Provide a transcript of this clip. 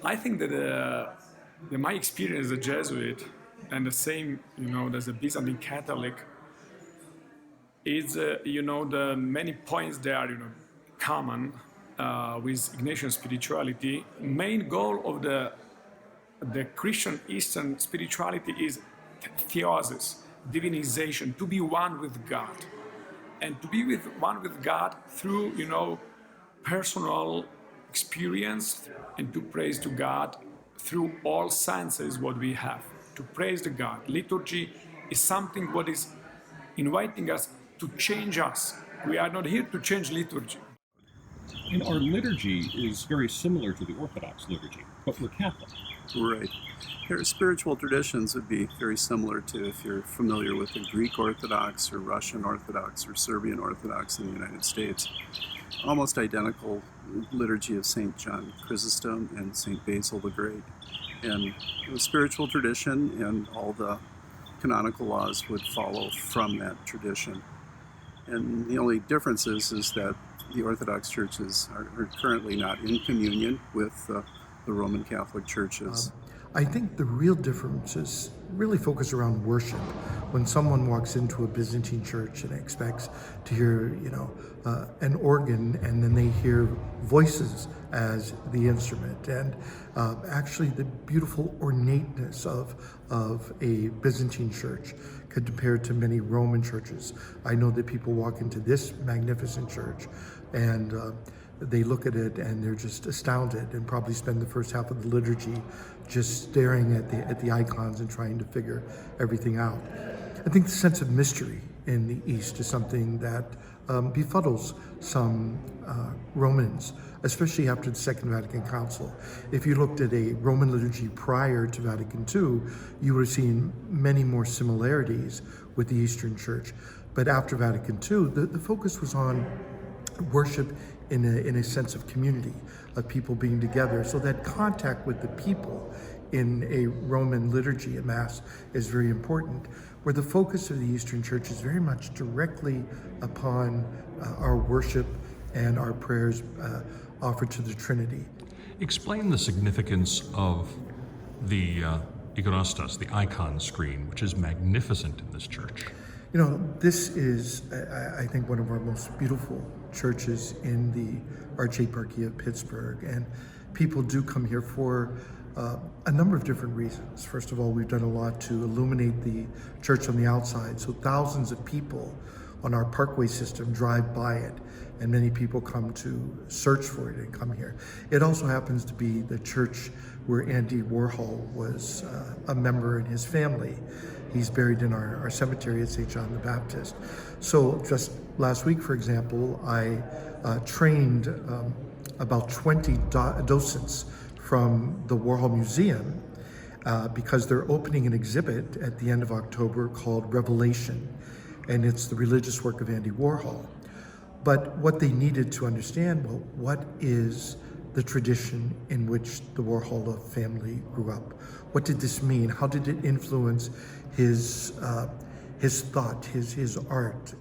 I think that my experience as a Jesuit and the same, as a Byzantine Catholic is, the many points there, common with Ignatian spirituality. Main goal of the Christian Eastern spirituality is theosis, divinization, to be one with God, and to be one with God through, personal experience, and to praise to God through all senses what we have. To praise the God. Liturgy is something what is inviting us to change us. We are not here to change liturgy. And our liturgy is very similar to the Orthodox liturgy, but we're Catholic. Right. Their spiritual traditions would be very similar to, if you're familiar with the Greek Orthodox or Russian Orthodox or Serbian Orthodox in the United States. Almost identical liturgy of St. John Chrysostom and St. Basil the Great. And the spiritual tradition and all the canonical laws would follow from that tradition. And the only difference is that the Orthodox churches are currently not in communion with the Roman Catholic churches. I think the real differences really focus around worship. When someone walks into a Byzantine church and expects to hear, an organ, and then they hear voices as the instrument, and actually the beautiful ornateness of a Byzantine church compared to many Roman churches. I know that people walk into this magnificent church and they look at it and they're just astounded, and probably spend the first half of the liturgy just staring at the icons and trying to figure everything out. I think the sense of mystery in the East is something that befuddles some Romans, especially after the Second Vatican Council. If you looked at a Roman liturgy prior to Vatican II, you would have seen many more similarities with the Eastern Church. But after Vatican II, the focus was on worship in a sense of community, of people being together. So that contact with the people in a Roman liturgy, a Mass, is very important, where the focus of the Eastern Church is very much directly upon our worship and our prayers offered to the Trinity. Explain the significance of the iconostas, the icon screen, which is magnificent in this church. This is, I think, one of our most beautiful churches in the Archeparchy of Pittsburgh, and people do come here for a number of different reasons. First of all, we've done a lot to illuminate the church from the outside, so thousands of people on our parkway system drive by it, and many people come to search for it and come here. It also happens to be the church where Andy Warhol was a member, in his family. He's buried in our cemetery at St. John the Baptist. So just last week, for example, I trained about 20 docents from the Warhol Museum because they're opening an exhibit at the end of October called Revelation, and it's the religious work of Andy Warhol. But what they needed to understand, well, what is the tradition in which the Warhol family grew up? What did this mean? How did it influence his thought, his art?